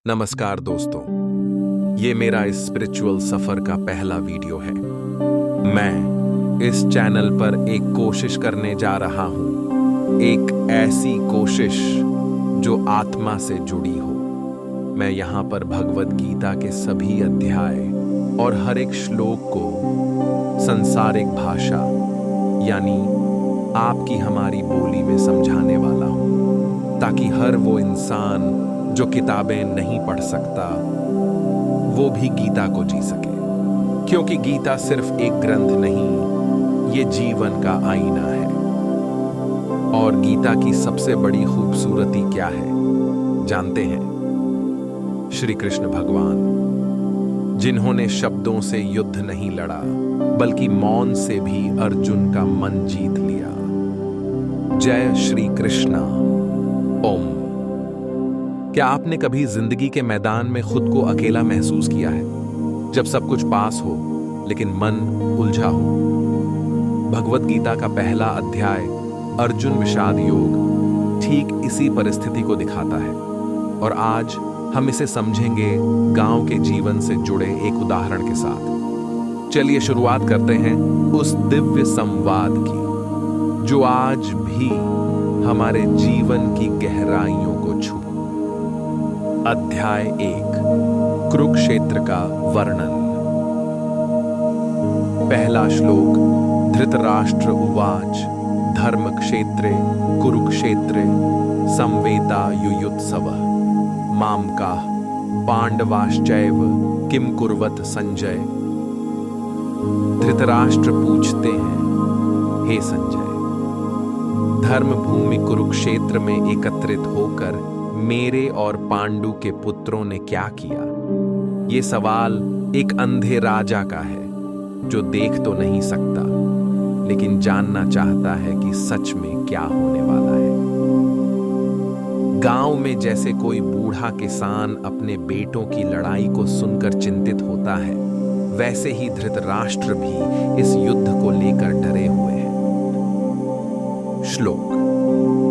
नमस्कार दोस्तों, ये मेरा इस स्पिरिचुअल सफर का पहला वीडियो है। मैं इस चैनल पर एक कोशिश करने जा रहा हूं, एक ऐसी कोशिश जो आत्मा से जुड़ी हो। मैं यहाँ पर भगवद गीता के सभी अध्याय और हर एक श्लोक को सांसारिक भाषा यानी आपकी हमारी बोली में समझाने वाला हूं, ताकि हर वो इंसान जो किताबें नहीं पढ़ सकता वो भी गीता को जी सके। क्योंकि गीता सिर्फ एक ग्रंथ नहीं, ये जीवन का आईना है। और गीता की सबसे बड़ी खूबसूरती क्या है जानते हैं? श्री कृष्ण भगवान, जिन्होंने शब्दों से युद्ध नहीं लड़ा बल्कि मौन से भी अर्जुन का मन जीत लिया। जय श्री कृष्णा। ओम। क्या आपने कभी जिंदगी के मैदान में खुद को अकेला महसूस किया है, जब सब कुछ पास हो लेकिन मन उलझा हो? भगवद गीता का पहला अध्याय अर्जुन विषाद योग ठीक इसी परिस्थिति को दिखाता है। और आज हम इसे समझेंगे गांव के जीवन से जुड़े एक उदाहरण के साथ। चलिए शुरुआत करते हैं उस दिव्य संवाद की जो आज भी हमारे जीवन की गहराइयों को छू। अध्याय 1, कुरुक्षेत्र का वर्णन। पहला श्लोक। धृतराष्ट्र उवाच धर्म क्षेत्रे कुरुक्षेत्रे संवेता युयुत्सवः मामकाः पांडवाश्चैव किम कुर्वत संजय। धृतराष्ट्र पूछते हैं, हे संजय, धर्म भूमि कुरुक्षेत्र में एकत्रित होकर मेरे और पांडु के पुत्रों ने क्या किया? ये सवाल एक अंधे राजा का है जो देख तो नहीं सकता लेकिन जानना चाहता है कि सच में क्या होने वाला है। गांव में जैसे कोई बूढ़ा किसान अपने बेटों की लड़ाई को सुनकर चिंतित होता है, वैसे ही धृतराष्ट्र भी इस युद्ध को लेकर डरे हुए हैं। श्लोक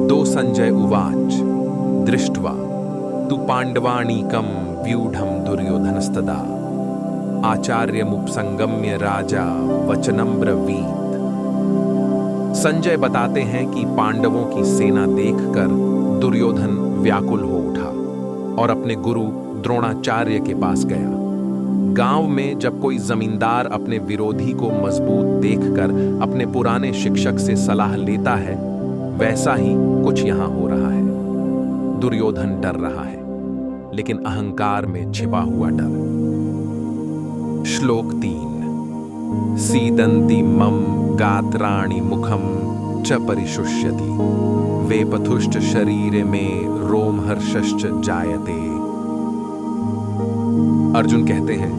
2। संजय उवाच दृष्ट्वा तु पांडवानीकं व्यूढ़ं दुर्योधनस्तदा आचार्यमुपसंगम्य राजा वचनं ब्रवीत। संजय बताते हैं कि पांडवों की सेना देखकर दुर्योधन व्याकुल हो उठा और अपने गुरु द्रोणाचार्य के पास गया। गांव में जब कोई जमींदार अपने विरोधी को मजबूत देखकर अपने पुराने शिक्षक से सलाह लेता है, वैसा ही कुछ यहां हो रहा है। दुर्योधन डर रहा है, लेकिन अहंकार में छिपा हुआ डर। श्लोक 3। सीदन्ति मम गात्राणि मुखम च परिशुष्यति वेपथुश्च शरीरे में रोमहर्षश्च जायते। अर्जुन कहते हैं,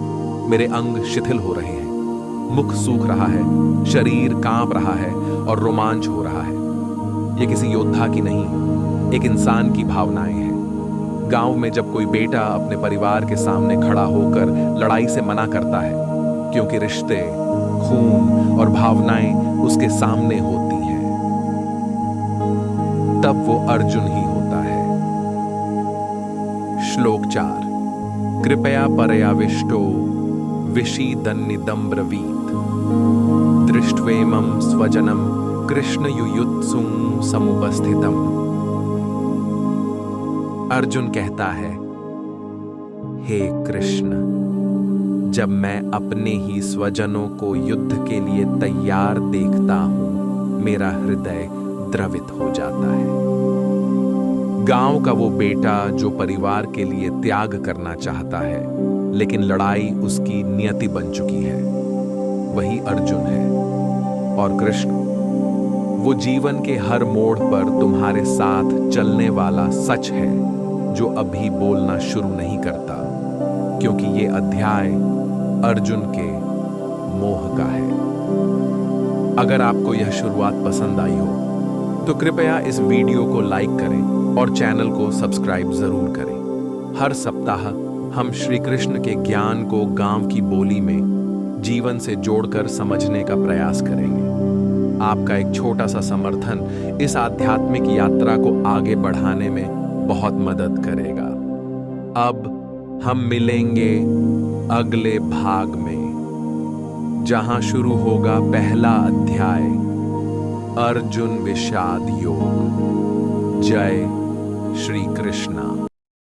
मेरे अंग शिथिल हो रहे हैं, मुख सूख रहा है, शरीर कांप रहा है और रोमांच हो रहा है। ये किसी योद्धा की नहीं, एक इंसान की भावनाएं हैं। गांव में जब कोई बेटा अपने परिवार के सामने खड़ा होकर लड़ाई से मना करता है, क्योंकि रिश्ते, खून और भावनाएं उसके सामने होती हैं, तब वो अर्जुन ही होता है। श्लोक 4। कृपया परयाविष्टो विषीदन्निदं ब्रवीत दृष्ट्वेमं स्वजनं कृष्ण युयुत्सुं समुपस्थितम्। अर्जुन कहता है, हे कृष्ण, जब मैं अपने ही स्वजनों को युद्ध के लिए तैयार देखता हूं, मेरा हृदय द्रवित हो जाता है। गांव का वो बेटा जो परिवार के लिए त्याग करना चाहता है, लेकिन लड़ाई उसकी नियति बन चुकी है, वही अर्जुन है। और कृष्ण, वो जीवन के हर मोड़ पर तुम्हारे साथ चलने वाला सच है जो अभी बोलना शुरू नहीं करता, क्योंकि ये अध्याय अर्जुन के मोह का है। अगर आपको यह शुरुआत पसंद आई हो तो कृपया इस वीडियो को लाइक करें और चैनल को सब्सक्राइब जरूर करें। हर सप्ताह हम श्री कृष्ण के ज्ञान को गांव की बोली में जीवन से जोड़कर समझने का प्रयास करेंगे। आपका एक छोटा सा समर्थन इस आध्यात्मिक यात्रा को आगे बढ़ाने में बहुत मदद करेगा। अब हम मिलेंगे अगले भाग में, जहां शुरू होगा पहला अध्याय, अर्जुन विषाद योग। जय श्री कृष्णा।